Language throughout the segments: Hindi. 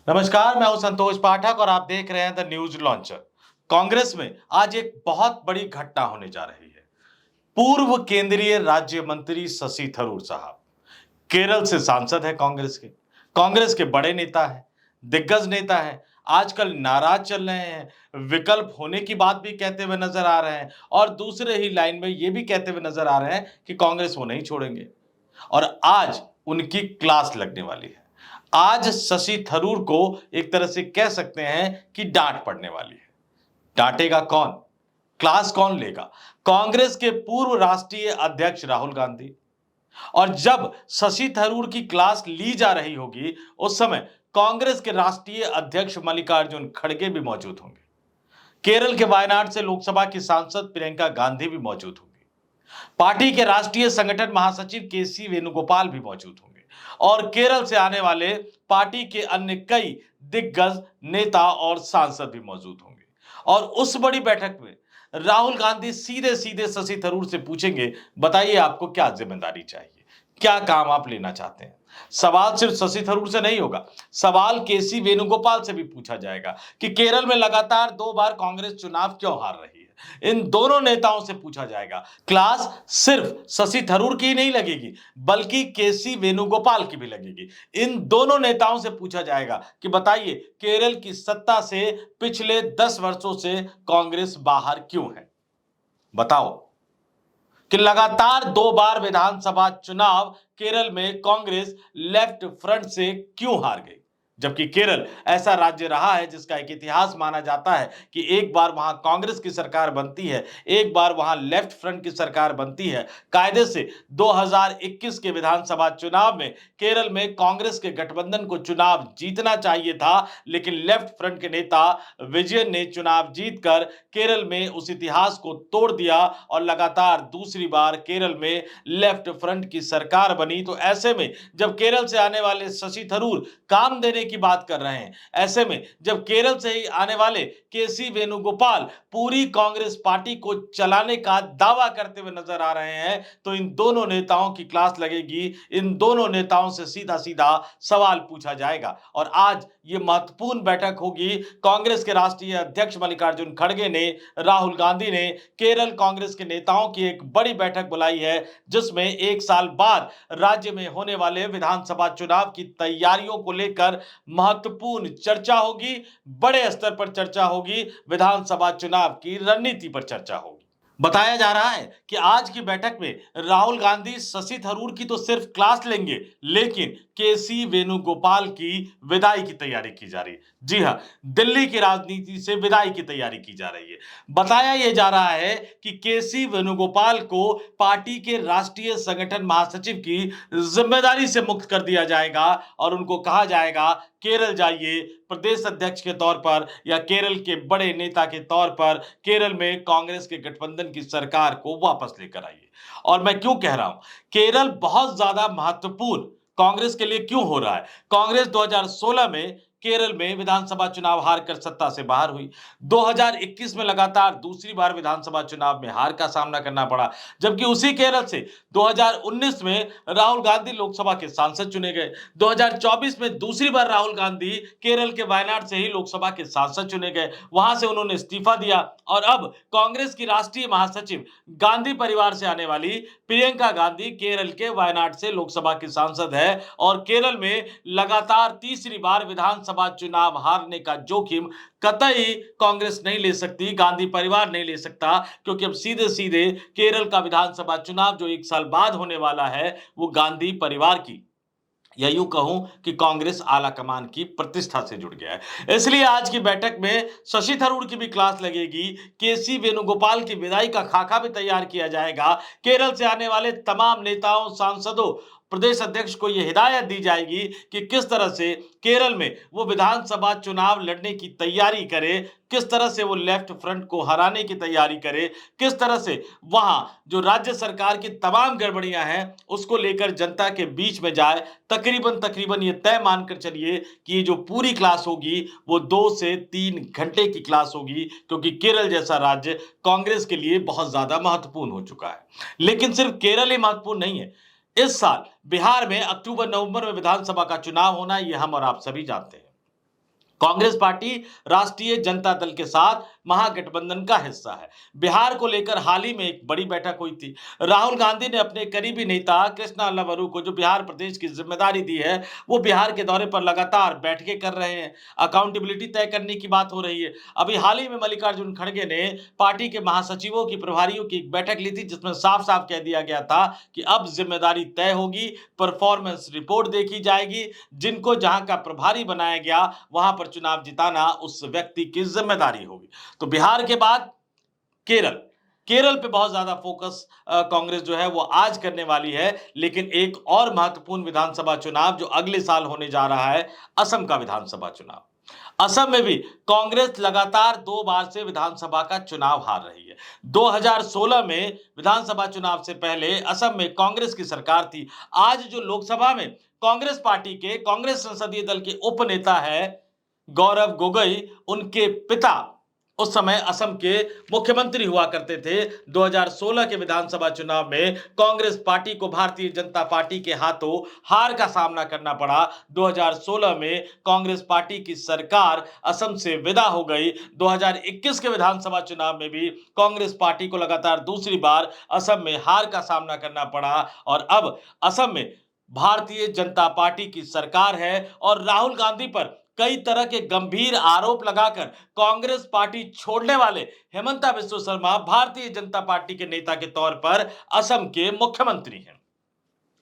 नमस्कार, मैं हूं संतोष पाठक और आप देख रहे हैं द न्यूज लॉन्चर। कांग्रेस में आज एक बहुत बड़ी घटना होने जा रही है। पूर्व केंद्रीय राज्य मंत्री शशि थरूर साहब केरल से सांसद है कांग्रेस के बड़े नेता हैं, दिग्गज नेता हैं। आजकल नाराज चल रहे हैं, विकल्प होने की बात भी कहते हुए नजर आ रहे हैं और दूसरे ही लाइन में ये भी कहते हुए नजर आ रहे हैं कि कांग्रेस वो नहीं छोड़ेंगे। और आज उनकी क्लास लगने वाली है। आज शशि थरूर को एक तरह से कह सकते हैं कि डांट पड़ने वाली है। डांटेगा कौन? क्लास कौन लेगा? कांग्रेस के पूर्व राष्ट्रीय अध्यक्ष राहुल गांधी। और जब शशि थरूर की क्लास ली जा रही होगी, उस समय कांग्रेस के राष्ट्रीय अध्यक्ष मल्लिकार्जुन खड़गे भी मौजूद होंगे। केरल के वायनाड से लोकसभा की सांसद प्रियंका गांधी भी मौजूद होंगी। पार्टी के राष्ट्रीय संगठन महासचिव केसी वेणुगोपाल भी मौजूद होंगे और केरल से आने वाले पार्टी के अन्य कई दिग्गज नेता और सांसद भी मौजूद होंगे। और उस बड़ी बैठक में राहुल गांधी सीधे सीधे शशि थरूर से पूछेंगे, बताइए आपको क्या जिम्मेदारी चाहिए, क्या काम आप लेना चाहते हैं। सवाल सिर्फ शशि थरूर से नहीं होगा, सवाल केसी वेणुगोपाल से भी पूछा जाएगा कि केरल में लगातार 2 बार कांग्रेस चुनाव क्यों हार रही है। इन दोनों नेताओं से पूछा जाएगा। क्लास सिर्फ शशि थरूर की ही नहीं लगेगी, बल्कि केसी वेणुगोपाल की भी लगेगी। इन दोनों नेताओं से पूछा जाएगा कि बताइए केरल की सत्ता से पिछले 10 वर्षों से कांग्रेस बाहर क्यों है। बताओ कि लगातार 2 बार विधानसभा चुनाव केरल में कांग्रेस लेफ्ट फ्रंट से क्यों हार गई, जबकि केरल ऐसा राज्य रहा है जिसका एक इतिहास माना जाता है कि एक बार वहां कांग्रेस की सरकार बनती है, एक बार वहां लेफ्ट फ्रंट की सरकार बनती है। कायदे से 2021 के विधानसभा चुनाव में केरल में कांग्रेस के गठबंधन को चुनाव जीतना चाहिए था, लेकिन लेफ्ट फ्रंट के नेता विजयन ने चुनाव जीतकर केरल में उस इतिहास को तोड़ दिया और लगातार दूसरी बार केरल में लेफ्ट फ्रंट की सरकार बनी। तो ऐसे में जब केरल से आने वाले शशि थरूर काम देने की बात कर रहे हैं, ऐसे में जब केरल से ही आने वाले केसी वेणुगोपाल पूरी कांग्रेस पार्टी को चलाने का दावा करते हुए नजर आ रहे हैं, तो इन दोनों नेताओं की क्लास लगेगी। इन दोनों नेताओं से सीधा सीधा सवाल पूछा जाएगा। और आज ये महत्वपूर्ण बैठक होगी। कांग्रेस के राष्ट्रीय अध्यक्ष मल्लिकार्जुन खड़गे ने, राहुल गांधी ने केरल कांग्रेस के नेताओं की एक बड़ी बैठक बुलाई है, जिसमें 1 साल बाद राज्य में होने वाले विधानसभा चुनाव की तैयारियों को लेकर महत्वपूर्ण चर्चा होगी, बड़े स्तर पर चर्चा होगी, विधानसभा चुनाव की रणनीति पर चर्चा होगी। बताया जा रहा है कि आज की बैठक में राहुल गांधी शशि थरूर की तो सिर्फ क्लास लेंगे, लेकिन केसी वेणुगोपाल की विदाई की तैयारी की जा रही है। जी हां, दिल्ली की राजनीति से विदाई की तैयारी की जा रही है। बताया यह जा रहा है कि केसी वेणुगोपाल को पार्टी के राष्ट्रीय संगठन महासचिव की जिम्मेदारी से मुक्त कर दिया जाएगा और उनको कहा जाएगा केरल जाइए, प्रदेश अध्यक्ष के तौर पर या केरल के बड़े नेता के तौर पर केरल में कांग्रेस के गठबंधन की सरकार को वापस लेकर आइए। और मैं क्यों कह रहा हूं, केरल बहुत ज्यादा महत्वपूर्ण कांग्रेस के लिए क्यों हो रहा है। कांग्रेस 2016 में केरल में विधानसभा चुनाव हारकर सत्ता से बाहर हुई। 2021 में लगातार दूसरी बार विधानसभा चुनाव में हार का सामना करना पड़ा, जबकि उसी केरल से 2019 में राहुल गांधी लोकसभा के सांसद चुने गए। 2024 में दूसरी बार राहुल गांधी केरल के वायनाड से ही लोकसभा के सांसद चुने गए, वहां से उन्होंने इस्तीफा दिया और अब कांग्रेस की राष्ट्रीय महासचिव गांधी परिवार से आने वाली प्रियंका गांधी केरल के वायनाड से लोकसभा की सांसद है और केरल में लगातार तीसरी बार विधानसभा चुनाव हारने का जोखिम कतई कांग्रेस नहीं ले सकती, गांधी परिवार नहीं ले सकता, क्योंकि अब सीधे सीधे केरल का विधानसभा चुनाव जो 1 साल बाद होने वाला है, वो गांधी परिवार की या यूं कहूं कि कांग्रेस आला कमान की प्रतिष्ठा से जुड़ गया है। इसलिए आज की बैठक में शशि थरूर की भी क्लास लगेगी, केसी वेणुगोपाल की विदाई का खाका भी तैयार किया जाएगा। केरल से आने वाले तमाम नेताओं, सांसदों, प्रदेश अध्यक्ष को यह हिदायत दी जाएगी कि किस तरह से केरल में वो विधानसभा चुनाव लड़ने की तैयारी करे, किस तरह से वो लेफ्ट फ्रंट को हराने की तैयारी करे, किस तरह से वहां जो राज्य सरकार की तमाम गड़बड़ियां हैं उसको लेकर जनता के बीच में जाए। तकरीबन तकरीबन ये तय मानकर चलिए कि ये जो पूरी क्लास होगी वो 2 से 3 घंटे की क्लास होगी, क्योंकि केरल जैसा राज्य कांग्रेस के लिए बहुत ज्यादा महत्वपूर्ण हो चुका है। लेकिन सिर्फ केरल ही महत्वपूर्ण नहीं है। इस साल बिहार में अक्टूबर नवंबर में विधानसभा का चुनाव होना, ये हम और आप सभी जानते हैं। कांग्रेस पार्टी राष्ट्रीय जनता दल के साथ महागठबंधन का हिस्सा है। बिहार को लेकर हाल ही में एक बड़ी बैठक हुई थी। राहुल गांधी ने अपने करीबी नेता कृष्णा लवरू को जो बिहार प्रदेश की जिम्मेदारी दी है, वो बिहार के दौरे पर लगातार बैठकें कर रहे हैं। अकाउंटेबिलिटी तय करने की बात हो रही है। अभी हाल ही में मल्लिकार्जुन खड़गे ने पार्टी के महासचिवों की प्रभारियों की एक बैठक ली थी, जिसमें साफ साफ कह दिया गया था कि अब जिम्मेदारी तय होगी, परफॉर्मेंस रिपोर्ट देखी जाएगी, जिनको जहां का प्रभारी बनाया गया वहां पर चुनाव जिताना उस व्यक्ति की जिम्मेदारी होगी। तो बिहार के बाद केरल, केरल पे बहुत ज्यादा फोकस कांग्रेस जो है वो आज करने वाली है। लेकिन एक और महत्वपूर्ण विधानसभा चुनाव जो अगले साल होने जा रहा है, असम का विधानसभा चुनाव। असम में भी कांग्रेस लगातार 2 बार से विधानसभा का चुनाव हार रही है। 2016 में विधानसभा चुनाव से पहले असम में कांग्रेस की सरकार थी। आज जो लोकसभा में कांग्रेस पार्टी के, कांग्रेस संसदीय दल के उपनेता है गौरव गोगोई, उनके पिता उस समय असम के मुख्यमंत्री हुआ करते थे। 2016 के विधानसभा चुनाव में कांग्रेस पार्टी को भारतीय जनता पार्टी के हाथों हार का सामना करना पड़ा। 2016 में कांग्रेस पार्टी की सरकार असम से विदा हो गई। 2021 के विधानसभा चुनाव में भी कांग्रेस पार्टी को लगातार दूसरी बार असम में हार का सामना करना पड़ा और अब असम में भारतीय जनता पार्टी की सरकार है और राहुल गांधी पर कई तरह के गंभीर आरोप लगाकर कांग्रेस पार्टी छोड़ने वाले हेमंता बिस्वा शर्मा भारतीय जनता पार्टी के नेता के तौर पर असम के मुख्यमंत्री हैं।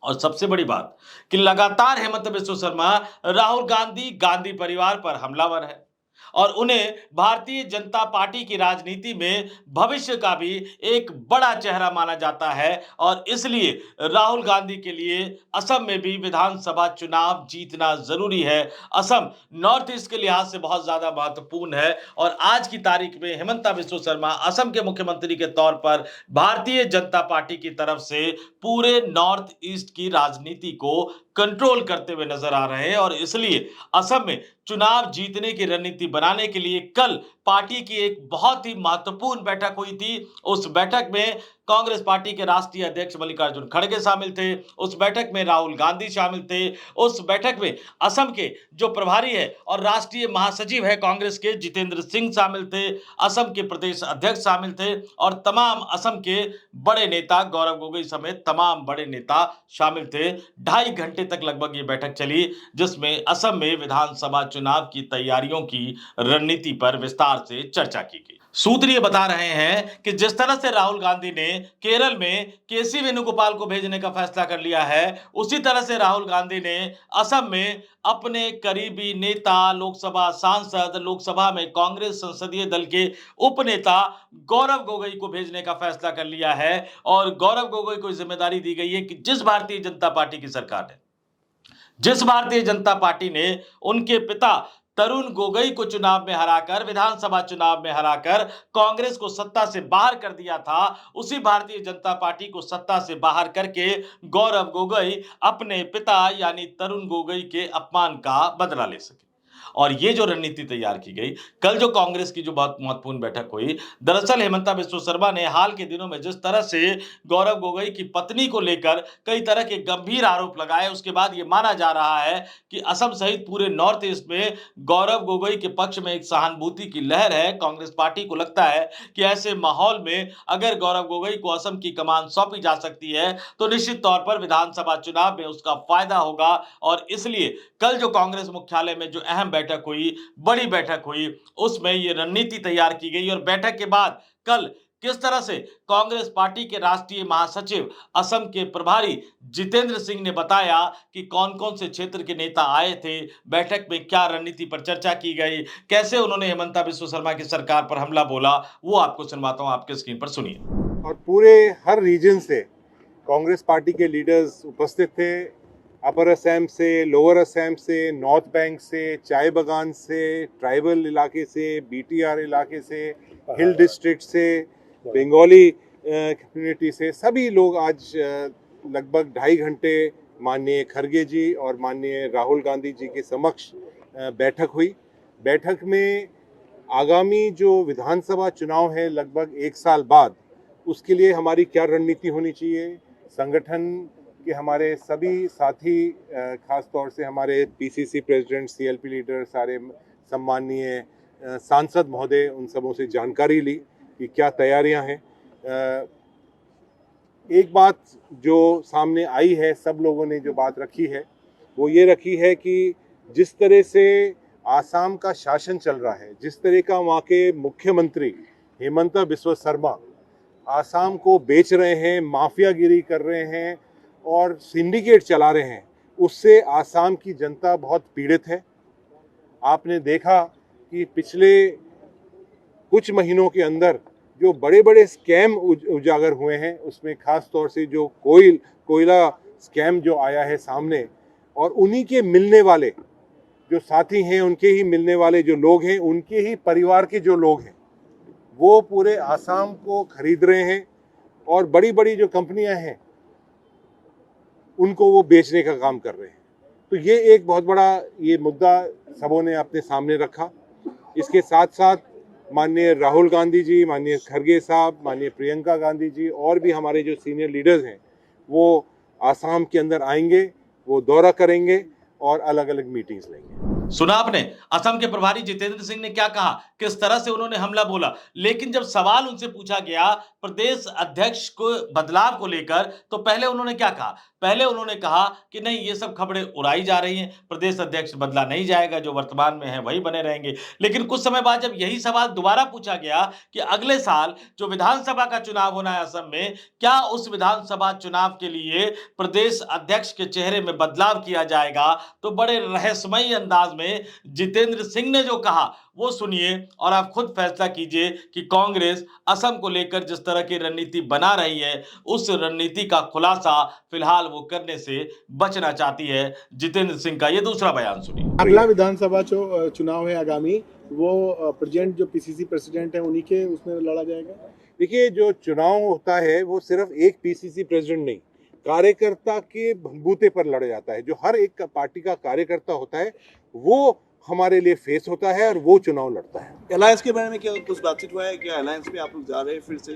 और सबसे बड़ी बात कि लगातार हेमंत बिस्वा शर्मा राहुल गांधी, गांधी परिवार पर हमलावर है और उन्हें भारतीय जनता पार्टी की राजनीति में भविष्य का भी एक बड़ा चेहरा माना जाता है और इसलिए राहुल गांधी के लिए असम में भी विधानसभा चुनाव जीतना जरूरी है। असम नॉर्थ ईस्ट के लिहाज से बहुत ज्यादा महत्वपूर्ण है और आज की तारीख में हेमंता बिस्वा शर्मा असम के मुख्यमंत्री के तौर पर भारतीय जनता पार्टी की तरफ से पूरे नॉर्थ ईस्ट की राजनीति को कंट्रोल करते हुए नजर आ रहे हैं और इसलिए असम में चुनाव जीतने की रणनीति बनाने के लिए कल पार्टी की एक बहुत ही महत्वपूर्ण बैठक हुई थी। उस बैठक में कांग्रेस पार्टी के राष्ट्रीय अध्यक्ष मल्लिकार्जुन खड़गे शामिल थे, उस बैठक में राहुल गांधी शामिल थे, उस बैठक में असम के जो प्रभारी है और राष्ट्रीय महासचिव है कांग्रेस के जितेंद्र सिंह शामिल थे, असम के प्रदेश अध्यक्ष शामिल थे और तमाम असम के बड़े नेता गौरव गोगोई समेत तमाम बड़े नेता शामिल थे। 2.5 घंटे तक लगभग ये बैठक चली, जिसमें असम में विधानसभा चुनाव की तैयारियों की रणनीति पर विस्तार से चर्चा की गई। सूत्र ये बता रहे हैं कि जिस तरह से राहुल गांधी ने केरल में केसी वेणुगोपाल को भेजने का फैसला कर लिया है, उसी तरह से राहुल गांधी ने असम में अपने करीबी नेता, लोकसभा सांसद, लोकसभा में कांग्रेस संसदीय दल के उपनेता गौरव गोगोई को भेजने का फैसला कर लिया है और गौरव गोगोई को जिम्मेदारी दी गई है कि जिस भारतीय जनता पार्टी की सरकार है, जिस भारतीय जनता पार्टी ने उनके पिता तरुण गोगोई को चुनाव में हराकर, विधानसभा चुनाव में हराकर कांग्रेस को सत्ता से बाहर कर दिया था, उसी भारतीय जनता पार्टी को सत्ता से बाहर करके गौरव गोगोई अपने पिता यानी तरुण गोगोई के अपमान का बदला ले सके। और ये जो रणनीति तैयार की गई, कल जो कांग्रेस की जो बहुत महत्वपूर्ण बैठक हुई, दरअसल हेमंता बिस्वा शर्मा ने हाल के दिनों में जिस तरह से गौरव गोगोई की पत्नी को लेकर कई तरह के गंभीर आरोप लगाए, उसके बाद ये माना जा रहा है कि असम सहित पूरे नॉर्थ ईस्ट में गौरव गोगोई के पक्ष में एक सहानुभूति की लहर है। कांग्रेस पार्टी को लगता है कि ऐसे माहौल में अगर गौरव गोगोई को असम की कमान सौंपी जा सकती है तो निश्चित तौर पर विधानसभा चुनाव में उसका फायदा होगा और इसलिए कल जो कांग्रेस मुख्यालय में जो अहम बैठक हुई, बड़ी बैठक हुई, उसमें यह रणनीति तैयार की गई और बैठक के बाद कल किस तरह से कांग्रेस पार्टी के राष्ट्रीय महासचिव, असम के प्रभारी जितेंद्र सिंह ने बताया कि कौन-कौन से क्षेत्र के नेता आए थे, बैठक में क्या रणनीति पर चर्चा की गई, कैसे उन्होंने हेमंता बिस्वा शर्मा की सरकार पर हमला बोला, वो आपको सुनवाता हूं, आपके स्क्रीन पर सुनिए। और पूरे हर रीजन से कांग्रेस पार्टी के लीडर्स उपस्थित थे। अपर असम से, लोअर असम से, नॉर्थ बैंक से, चाय बागान से, ट्राइबल इलाके से, बीटीआर इलाके से, हिल डिस्ट्रिक्ट से, बंगाली कम्युनिटी से, सभी लोग आज लगभग 2.5 घंटे माननीय खड़गे जी और माननीय राहुल गांधी जी के समक्ष बैठक हुई। बैठक में आगामी जो विधानसभा चुनाव है लगभग 1 साल बाद, उसके लिए हमारी क्या रणनीति होनी चाहिए, संगठन कि हमारे सभी साथी खास तौर से हमारे पीसीसी प्रेसिडेंट, सीएलपी लीडर, सारे सम्माननीय सांसद महोदय, उन सबों से जानकारी ली कि क्या तैयारियां हैं। एक बात जो सामने आई है, सब लोगों ने जो बात रखी है वो ये रखी है कि जिस तरह से आसाम का शासन चल रहा है, जिस तरह का वहाँ के मुख्यमंत्री हेमंता बिस्वा शर्मा आसाम को बेच रहे हैं, माफियागिरी कर रहे हैं और सिंडिकेट चला रहे हैं, उससे आसाम की जनता बहुत पीड़ित है। आपने देखा कि पिछले कुछ महीनों के अंदर जो बड़े बड़े स्कैम उजागर हुए हैं, उसमें खास तौर से जो कोयला स्कैम जो आया है सामने, और उन्हीं के मिलने वाले जो साथी हैं, उनके ही मिलने वाले जो लोग हैं, उनके ही परिवार के जो लोग हैं, वो पूरे आसाम को खरीद रहे हैं और बड़ी बड़ी जो कंपनियां हैं उनको वो बेचने का काम कर रहे हैं। तो ये एक बहुत बड़ा ये मुद्दा सबों ने अपने सामने रखा। इसके साथ साथ माननीय राहुल गांधी जी, माननीय खड़गे साहब, माननीय प्रियंका गांधी जी और भी हमारे जो सीनियर लीडर्स हैं, वो आसाम के अंदर आएंगे, वो दौरा करेंगे और अलग अलग मीटिंग्स लेंगे। सुना आपने असम के प्रभारी जितेंद्र सिंह ने क्या कहा, किस तरह से उन्होंने हमला बोला। लेकिन जब सवाल उनसे पूछा गया प्रदेश अध्यक्ष को बदलाव को लेकर, तो पहले उन्होंने क्या कहा? पहले उन्होंने कहा कि नहीं, ये सब खबरें उड़ाई जा रही हैं, प्रदेश अध्यक्ष बदला नहीं जाएगा, जो वर्तमान में है वही बने रहेंगे। लेकिन कुछ समय बाद जब यही सवाल दोबारा पूछा गया कि अगले साल जो विधानसभा का चुनाव होना है असम में, क्या उस विधानसभा चुनाव के लिए प्रदेश अध्यक्ष के चेहरे में बदलाव किया जाएगा, तो बड़े रहस्यमयी अंदाज में जितेंद्र सिंह ने जो कहा वो सुनिए और आप खुद फैसला कीजिए कि कांग्रेस असम को लेकर जिस तरह की रणनीति बना रही है, उस रणनीति का खुलासा फिलहाल वो करने से बचना चाहती है। जितेंद्र सिंह का ये दूसरा बयान सुनिए। अगला विधानसभा जो चुनाव है आगामी, वो प्रेजेंट जो पीसीसी प्रेसिडेंट है उन्हीं के उसमें लड़ा जाएगा। देखिए, जो चुनाव होता है वो सिर्फ एक पीसीसी प्रेसिडेंट नहीं, कार्यकर्ता के बलबूते पर लड़ा जाता है। जो हर एक पार्टी का कार्यकर्ता होता है वो हमारे लिए फेस होता है और वो चुनाव लड़ता है। अलायंस के बारे में क्या कुछ बातचीत हुआ है? क्या अलायंस में आप लोग जा रहे हैं फिर से?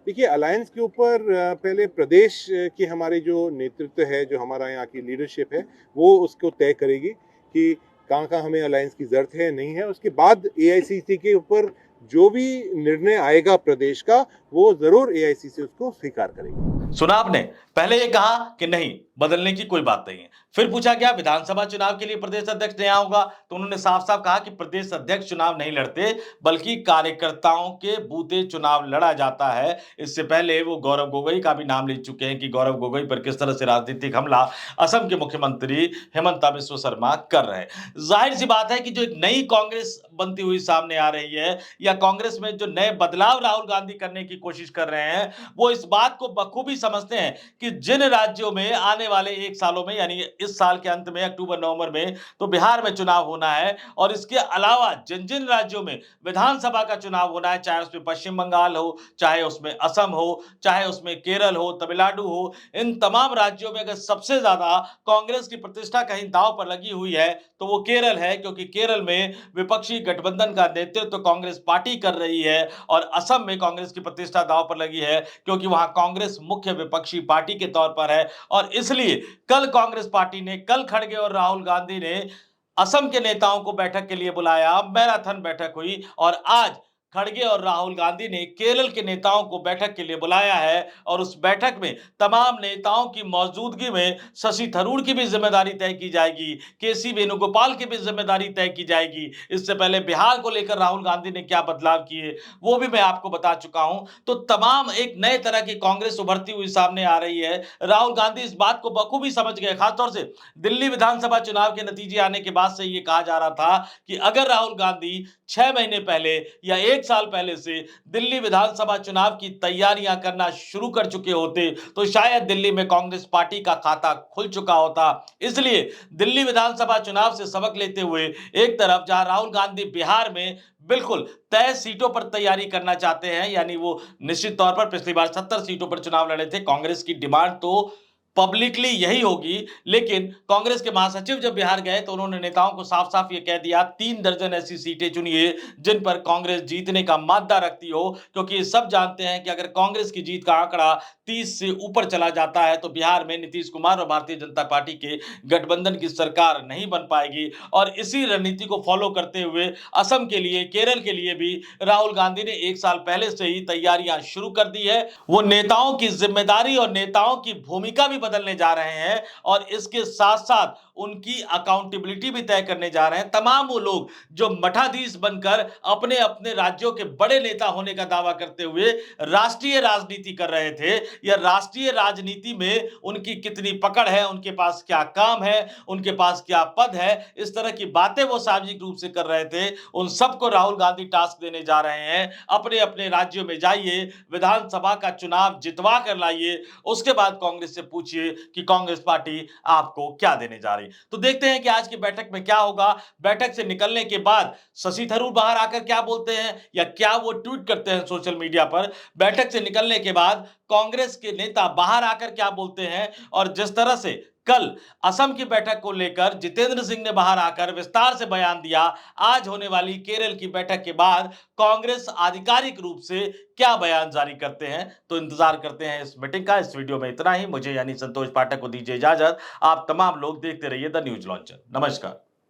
देखिए, अलायंस के ऊपर पहले प्रदेश की हमारे जो नेतृत्व है, जो हमारा यहाँ की लीडरशिप है, वो उसको तय करेगी कि कहाँ हमें अलायंस की जरूरत है, नहीं है। उसके बाद एआईसीसी के ऊपर जो भी निर्णय आएगा प्रदेश का, वो जरूर एआईसीसी उसको स्वीकार करेगी। सुना आपने, पहले ये कहा कि नहीं, बदलने की कोई बात नहीं है। फिर पूछा गया विधानसभा चुनाव के लिए प्रदेश अध्यक्ष नया होगा, तो उन्होंने साफ साफ कहा कि प्रदेश अध्यक्ष चुनाव नहीं लड़ते, बल्कि कार्यकर्ताओं के बूते चुनाव लड़ा जाता है। इससे पहले वो गौरव गोगोई का भी नाम ले चुके हैं कि गौरव गोगोई पर किस तरह से राजनीतिक हमला असम के मुख्यमंत्री हेमंता बिस्वा शर्मा कर रहे हैं। जाहिर सी बात है कि जो एक नई कांग्रेस बनती हुई सामने आ रही है, या कांग्रेस में जो नए बदलाव राहुल गांधी करने की कोशिश कर रहे हैं, वो इस बात को बखूबी समझते हैं कि जिन राज्यों में आने वाले 1 सालों में, यानी इस साल के अंत में अक्टूबर नवंबर में तो बिहार में चुनाव होना है, और इसके अलावा जिन जिन राज्यों में विधानसभा का चुनाव होना है, चाहे उसमें पश्चिम बंगाल हो, चाहे उसमें असम हो, चाहे उसमें केरल हो, तमिलनाडु हो, इन तमाम राज्यों में अगर सबसे ज्यादा कांग्रेस की प्रतिष्ठा कहीं दांव पर लगी हुई है तो वो केरल है, क्योंकि केरल में विपक्षी गठबंधन का नेतृत्व कांग्रेस पार्टी कर रही है, और असम में कांग्रेस की प्रतिष्ठा दांव पर लगी है क्योंकि वहां कांग्रेस मुख्य विपक्षी पार्टी के तौर पर है। और इसलिए कल कांग्रेस पार्टी ने, कल खड़गे और राहुल गांधी ने असम के नेताओं को बैठक के लिए बुलाया, मैराथन बैठक हुई, और आज खड़गे और राहुल गांधी ने केरल के नेताओं को बैठक के लिए बुलाया है, और उस बैठक में तमाम नेताओं की मौजूदगी में शशि थरूर की भी जिम्मेदारी तय की जाएगी, केसी वेणुगोपाल की भी जिम्मेदारी तय की जाएगी। इससे पहले बिहार को लेकर राहुल गांधी ने क्या बदलाव किए वो भी मैं आपको बता चुका हूं। तो तमाम एक नए तरह की कांग्रेस उभरती हुई सामने आ रही है। राहुल गांधी इस बात को बखूबी समझ गए। खासतौर से दिल्ली विधानसभा चुनाव के नतीजे आने के बाद से ये कहा जा रहा था कि अगर राहुल गांधी 6 महीने पहले या 1 साल पहले से दिल्ली विधानसभा चुनाव की तैयारियां करना शुरू कर चुके होते तो शायद दिल्ली में कांग्रेस पार्टी का खाता खुल चुका होता। इसलिए दिल्ली विधानसभा चुनाव से सबक लेते हुए एक तरफ जहां राहुल गांधी बिहार में बिल्कुल तय सीटों पर तैयारी करना चाहते हैं, यानी वो निश्चित तौर पर पिछली बार 70 सीटों पर चुनाव लड़े थे, कांग्रेस की डिमांड तो पब्लिकली यही होगी। लेकिन कांग्रेस के महासचिव जब बिहार गए तो उन्होंने नेताओं को साफ-साफ ये कह दिया 3 दर्जन ऐसी सीटें चुनिए जिन पर कांग्रेस जीतने का माद्दा रखती हो, क्योंकि सब जानते हैं कि अगर कांग्रेस की जीत का आंकड़ा 30 से ऊपर चला जाता है तो बिहार में नीतीश कुमार और भारतीय जनता पार्टी के गठबंधन की सरकार नहीं बन पाएगी। और इसी रणनीति को फॉलो करते हुए असम के लिए, केरल के लिए भी राहुल गांधी ने 1 साल पहले से ही तैयारियां शुरू कर दी है। वो नेताओं की जिम्मेदारी और नेताओं की भूमिका भी बदलने जा रहे हैं और इसके साथ-साथ उनकी अकाउंटेबिलिटी भी तय करने जा रहे हैं। तमाम वो लोग जो मठाधीश बनकर अपने-अपने राज्यों के बड़े नेता होने का दावा करते हुए राष्ट्रीय राजनीति कर रहे थे, या राष्ट्रीय राजनीति में उनकी कितनी पकड़ है, उनके पास क्या काम है, उनके पास क्या पद है, इस तरह की बातें वो सार्वजनिक रूप से कर रहे थे। उन सबको राहुल गांधी टास्क देने जा रहे हैं, अपने-अपने राज्यों में जाइए, विधानसभा का चुनाव जितवा कर लाइए, उसके बाद कांग्रेस से पूछिए कि कांग्रेस पार्टी आपको क्या देने जा रही है। तो देखते हैं कि आज की बैठक में क्या होगा। बैठक से निकलने के बाद शशि थरूर बाहर आकर क्या बोलते हैं या क्या वो ट्वीट करते हैं सोशल मीडिया पर। बैठक से निकलने के बाद कांग्रेस के नेता बाहर आकर क्या बोलते हैं, और जिस तरह से कल असम की बैठक को लेकर जितेंद्र सिंह ने बाहर आकर विस्तार से बयान दिया, आज होने वाली केरल की बैठक के बाद कांग्रेस आधिकारिक रूप से क्या बयान जारी करते हैं। तो इंतजार करते हैं इस मीटिंग का। इस वीडियो में इतना ही। मुझे यानी संतोष पाठक को दीजिए इजाजत। आप तमाम लोग देखते रहिए द न्यूज लॉन्चर। नमस्कार।